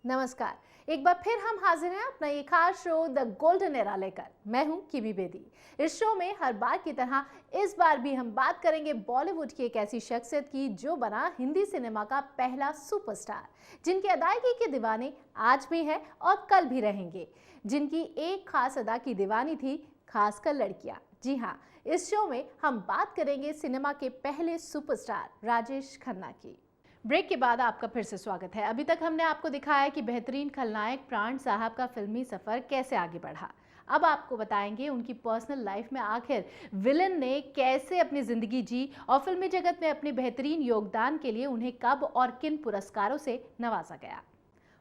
नमस्कार। एक बार फिर हम हाजिर हैं अपना ये खास शो द गोल्डन एरा लेकर। मैं हूं किमी बेदी। इस शो में हर बार की तरह इस बार भी हम बात करेंगे बॉलीवुड की एक ऐसी शख्सियत की जो बना हिंदी सिनेमा का पहला सुपरस्टार, जिनकी अदायगी के दीवाने आज भी हैं और कल भी रहेंगे, जिनकी एक खास अदा की दीवानी थी, खासकर लड़कियां। जी हाँ, इस शो में हम बात करेंगे सिनेमा के पहले सुपरस्टार राजेश खन्ना की। ब्रेक के बाद आपका फिर से स्वागत है। अभी तक हमने आपको दिखाया कि बेहतरीन खलनायक प्राण साहब का फिल्मी सफर कैसे आगे बढ़ा। अब आपको बताएंगे उनकी पर्सनल लाइफ में आखिर विलन ने कैसे अपनी जिंदगी जी और फिल्मी जगत में अपने बेहतरीन योगदान के लिए उन्हें कब और किन पुरस्कारों से नवाजा गया।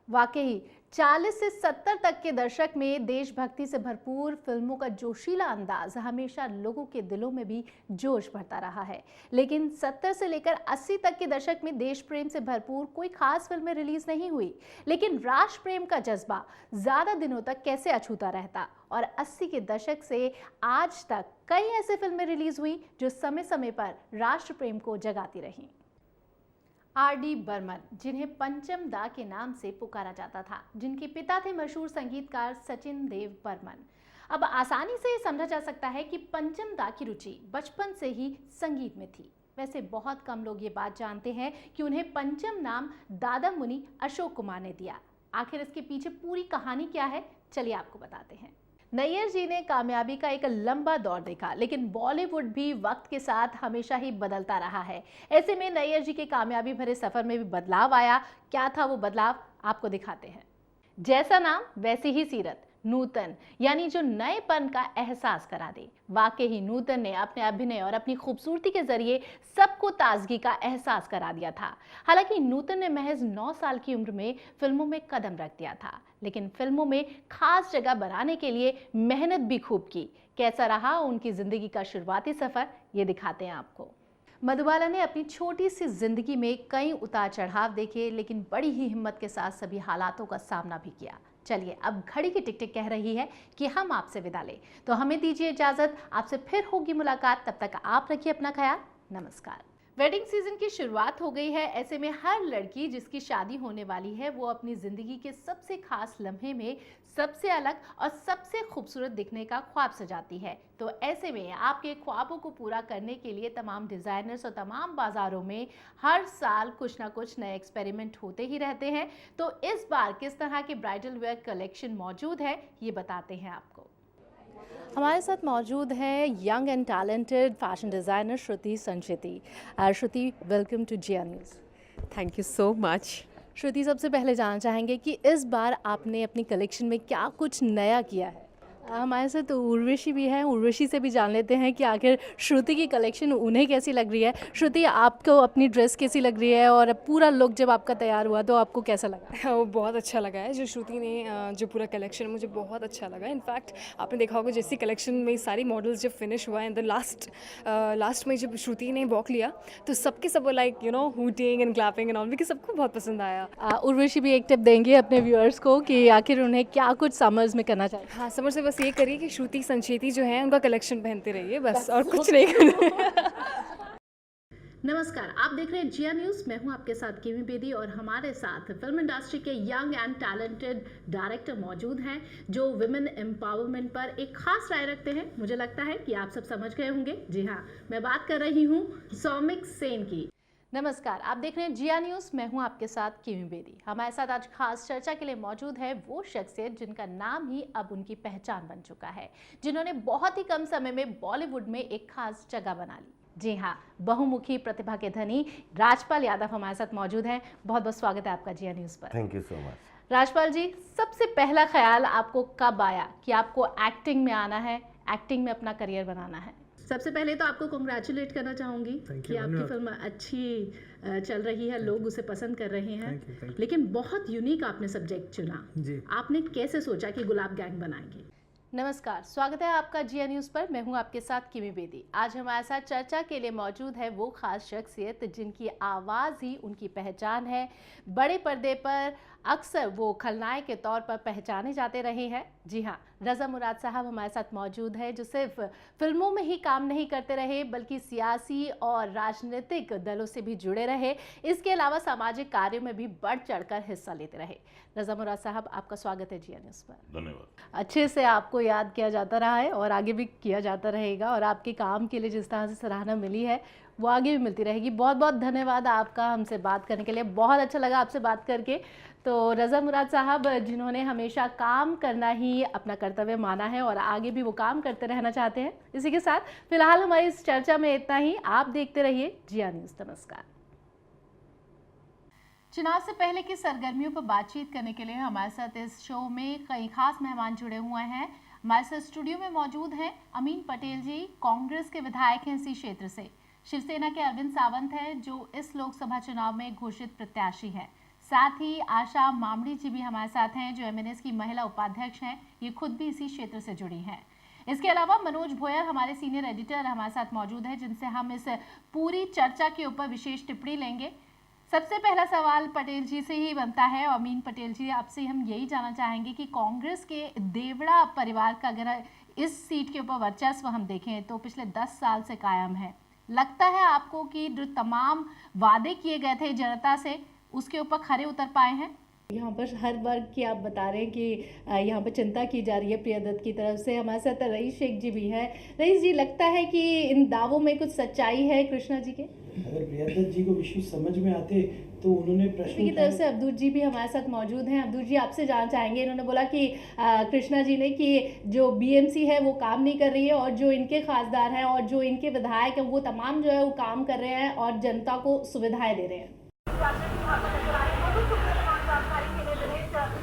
वाकई 40 से 70 तक के दशक में देशभक्ति से भरपूर फिल्मों का जोशीला अंदाज हमेशा लोगों के दिलों में भी जोश भरता रहा है। लेकिन 70 से लेकर 80 तक के दशक में देश प्रेम से भरपूर कोई खास फिल्में रिलीज नहीं हुई, लेकिन राष्ट्र प्रेम का जज्बा ज्यादा दिनों तक कैसे अछूता रहता। और 80 के दशक से आज तक कई ऐसी फिल्में रिलीज हुई जो समय समय पर राष्ट्र प्रेम को जगाती रहीं। आर.डी. बर्मन, जिन्हें पंचम दा के नाम से पुकारा जाता था, जिनके पिता थे मशहूर संगीतकार सचिन देव बर्मन। अब आसानी से समझा जा सकता है कि पंचम दा की रुचि बचपन से ही संगीत में थी। वैसे बहुत कम लोग ये बात जानते हैं कि उन्हें पंचम नाम दादा मुनि अशोक कुमार ने दिया। आखिर इसके पीछे पूरी कहानी क्या है, चलिए आपको बताते हैं। नैयर जी ने कामयाबी का एक लंबा दौर देखा, लेकिन बॉलीवुड भी वक्त के साथ हमेशा ही बदलता रहा है। ऐसे में नैयर जी के कामयाबी भरे सफर में भी बदलाव आया। क्या था वो बदलाव, आपको दिखाते हैं। जैसा नाम वैसी ही सीरत, नूतन यानी जो नएपन का एहसास करा दे। वाकई ही नूतन ने अपने अभिनय और अपनी खूबसूरती के जरिए सबको ताजगी का एहसास करा दिया था। हालांकि नूतन ने महज 9 साल की उम्र में फिल्मों में कदम रख दिया था, लेकिन फिल्मों में खास जगह बनाने के लिए मेहनत भी खूब की। कैसा रहा उनकी जिंदगी का शुरुआती सफर, ये दिखाते हैं आपको। मधुबाला ने अपनी छोटी सी जिंदगी में कई उतार चढ़ाव देखे, लेकिन बड़ी ही हिम्मत के साथ सभी हालातों का सामना भी किया। चलिए, अब घड़ी की टिक टिक कह रही है कि हम आपसे विदा लें, तो हमें दीजिए इजाजत। आपसे फिर होगी मुलाकात, तब तक आप रखिए अपना ख्याल। नमस्कार। वेडिंग सीजन की शुरुआत हो गई है। ऐसे में हर लड़की जिसकी शादी होने वाली है वो अपनी जिंदगी के सबसे खास लम्हे में सबसे अलग और सबसे खूबसूरत दिखने का ख्वाब सजाती है। तो ऐसे में आपके ख्वाबों को पूरा करने के लिए तमाम डिजाइनर्स और तमाम बाजारों में हर साल कुछ ना कुछ नए एक्सपेरिमेंट होते ही रहते हैं। तो इस बार किस तरह के ब्राइडल वेयर कलेक्शन मौजूद है, ये बताते हैं आपको। हमारे साथ मौजूद है young and talented fashion designer Shruti Sancheti. Shruti, welcome to Jiya news. Thank you so much. Shruti, सबसे पहले जानना चाहेंगे कि इस बार आपने अपनी कलेक्शन में क्या कुछ नया किया है। हमारे साथ उर्वशी भी है, उर्वशी से भी जान लेते हैं कि आखिर श्रुति की कलेक्शन उन्हें कैसी लग रही है। श्रुति, आपको अपनी ड्रेस कैसी लग रही है और पूरा लुक जब आपका तैयार हुआ तो आपको कैसा लगा? वो बहुत अच्छा लगा है जो श्रुति ने जो पूरा कलेक्शन, मुझे बहुत अच्छा लगा। इनफैक्ट आपने देखा होगा जैसी कलेक्शन में सारी मॉडल्स जब फिनिश हुआ एंड द लास्ट में जब श्रुति ने वॉक लिया तो सबके सब like hooting and clapping and all, because सबको बहुत पसंद आया। उर्वशी भी एक टिप देंगे अपने व्यूअर्स को कि आखिर उन्हें क्या कुछ समर्स में करना चाहिए। हाँ, समर से बस ये करिए कि श्रुति संचेती जो है उनका कलेक्शन पहनते रहिए, बस और कुछ नहीं करना। नमस्कार, आप देख रहे हैं जिया न्यूज़। मैं हूं आपके साथ किमी बेदी और हमारे साथ फिल्म इंडस्ट्री के यंग एंड टैलेंटेड डायरेक्टर मौजूद हैं जो विमेन एम्पावरमेंट पर एक खास राय रखते हैं। मुझे लगता है कि आप सब समझ गए होंगे। जी हाँ, मैं बात कर रही हूँ सौमिक सेन की। नमस्कार, आप देख रहे हैं जिया न्यूज़। मैं हूं आपके साथ किमी बेदी। हमारे साथ आज खास चर्चा के लिए मौजूद है वो शख्सियत जिनका नाम ही अब उनकी पहचान बन चुका है, जिन्होंने बहुत ही कम समय में बॉलीवुड में एक खास जगह बना ली। जी हाँ, बहुमुखी प्रतिभा के धनी राजपाल यादव हमारे साथ मौजूद हैं। बहुत बहुत स्वागत है आपका जिया न्यूज़ पर। Thank you so much. Rajpal ji, सबसे पहला ख्याल आपको कब आया कि आपको एक्टिंग में आना है, एक्टिंग में अपना करियर बनाना है? सबसे पहले तो आपको कांग्रेचुलेट करना चाहूँगी कि आपकी फिल्म अच्छी चल रही है, लोग उसे पसंद कर रहे हैं। Thank you. लेकिन बहुत यूनिक आपने सब्जेक्ट चुना जी। आपने कैसे सोचा कि गुलाब गैंग बनाएंगे? नमस्कार, स्वागत है आपका जिया न्यूज़ पर। मैं हूं आपके साथ किमी बेदी। आज हमारे साथ चर्चा के लिए मौजूद है वो खास शख्सियत जिनकी आवाज़ ही उनकी पहचान है। बड़े पर्दे पर अक्सर वो खलनायक के तौर पर पहचाने जाते रहे हैं। जी हाँ, रजा मुराद साहब हमारे साथ मौजूद है, जो सिर्फ फिल्मों में ही काम नहीं करते रहे बल्कि सियासी और राजनीतिक दलों से भी जुड़े रहे। इसके अलावा सामाजिक कार्यों में भी बढ़ चढ़कर हिस्सा लेते रहे। रजा मुराद साहब, आपका स्वागत है जिया न्यूज़ पर। धन्यवाद। अच्छे से आपको याद किया जाता रहा है और आगे भी किया जाता रहेगा, और आपके काम के लिए जिस तरह से सराहना मिली है वो आगे भी मिलती रहेगी। बहुत बहुत धन्यवाद आपका हमसे बात करने के लिए, बहुत अच्छा लगा आपसे बात करके। तो रजा मुराद साहब, जिन्होंने हमेशा काम करना ही अपना कर्तव्य माना है और आगे भी वो काम करते रहना चाहते हैं। इसी के साथ फिलहाल हमारी इस चर्चा में इतना ही। आप देखते रहिए जिया न्यूज़। नमस्कार। चुनाव से पहले की सरगर्मियों पर बातचीत करने के लिए हमारे साथ इस शो में कई खास मेहमान जुड़े हुए हैं। हमारे साथ स्टूडियो में मौजूद हैं अमीन पटेल जी, कांग्रेस के विधायक हैं इसी क्षेत्र से। शिवसेना के अरविंद सावंत हैं, जो इस लोकसभा चुनाव में घोषित प्रत्याशी हैं। साथ ही आशा मामड़ी जी भी हमारे साथ हैं, जो एमएनएस की महिला उपाध्यक्ष हैं। ये खुद भी इसी क्षेत्र से जुड़ी हैं। इसके अलावा मनोज भोयर हमारे सीनियर एडिटर हमारे साथ मौजूद है, जिनसे हम इस पूरी चर्चा के ऊपर विशेष टिप्पणी लेंगे। सबसे पहला सवाल पटेल जी से ही बनता है। अमीन पटेल जी, आपसे हम यही जानना चाहेंगे कि कांग्रेस के देवड़ा परिवार का अगर इस सीट के ऊपर वर्चस्व हम देखें तो पिछले 10 साल से कायम है। लगता है आपको कि जो तमाम वादे किए गए थे जनता से, उसके ऊपर खरे उतर पाए हैं? यहाँ पर हर वर्ग की आप बता रहे हैं कि यहाँ पर चिंता की जा रही है प्रिया दत्त की तरफ से। हमारे साथ रईस शेख जी भी है। रईस जी, लगता है कि इन दावों में कुछ सच्चाई है कृष्णा जी के? अगर प्रिया दत्त जी को विषय समझ में आते तो उन्होंने प्रश्न की तरफ से अब्दुल जी भी हमारे साथ मौजूद हैं। अब्दुल जी, आपसे जानना चाहेंगे। इन्होंने बोला कि कृष्णा जी ने कि जो बीएमसी है वो काम नहीं कर रही है और जो इनके खासदार हैं और जो इनके विधायक हैं वो तमाम जो है वो काम कर रहे हैं और जनता को सुविधाएं दे रहे हैं।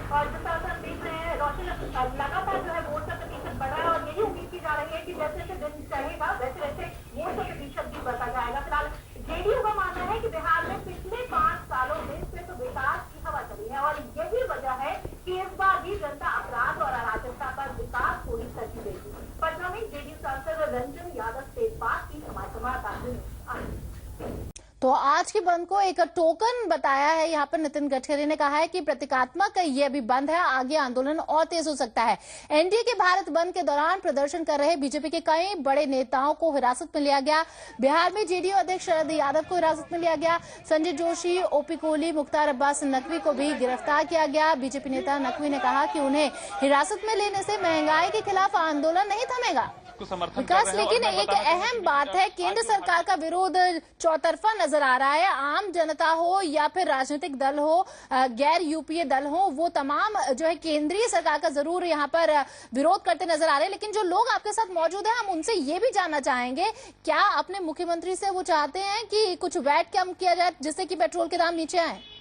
और जो साथ हम देख रहे हैं, रोशन लगातार जो है वोट का प्रतिशत बढ़ रहा है और यही उम्मीद की जा रही है कि जैसे जैसे दिन चढ़ेगा वैसे वैसे वोट का प्रतिशत भी बढ़ता जाएगा। फिलहाल जेडीयू का मानना है कि बिहार में पिछले 5 सालों में सिर्फ विकास की हवा चली है और यही वजह है कि इस बार भी जनता अपराध और अराजकता पर विकास को ही तरजीह देगी। पटना में जेडीयू सांसद रंजन यादव से बात की हमारे संवाददाता। तो आज के बंद को एक टोकन बताया है। यहाँ पर नितिन गडकरी ने कहा है कि प्रतीकात्मक ये अभी बंद है, आगे आंदोलन और तेज हो सकता है। एनडीए के भारत बंद के दौरान प्रदर्शन कर रहे बीजेपी के कई बड़े नेताओं को हिरासत में लिया गया। बिहार में जेडीयू अध्यक्ष शरद यादव को हिरासत में लिया गया। संजय जोशी, ओपी कोहली, मुख्तार अब्बास नकवी को भी गिरफ्तार किया गया। बीजेपी नेता नकवी ने कहा कि उन्हें हिरासत में लेने से महंगाई के खिलाफ आंदोलन नहीं थमेगा। विकास, लेकिन एक अहम बात है, केंद्र सरकार का विरोध चौतरफा नजर आ रहा है। आम जनता हो या फिर राजनीतिक दल हो, गैर यूपीए दल हो, वो तमाम जो है केंद्रीय सरकार का जरूर यहाँ पर विरोध करते नजर आ रहे हैं। लेकिन जो लोग आपके साथ मौजूद हैं, हम उनसे ये भी जानना चाहेंगे, क्या अपने मुख्यमंत्री से वो चाहते हैं कि कुछ वैट कम किया जाए जिससे कि पेट्रोल के दाम नीचे आए?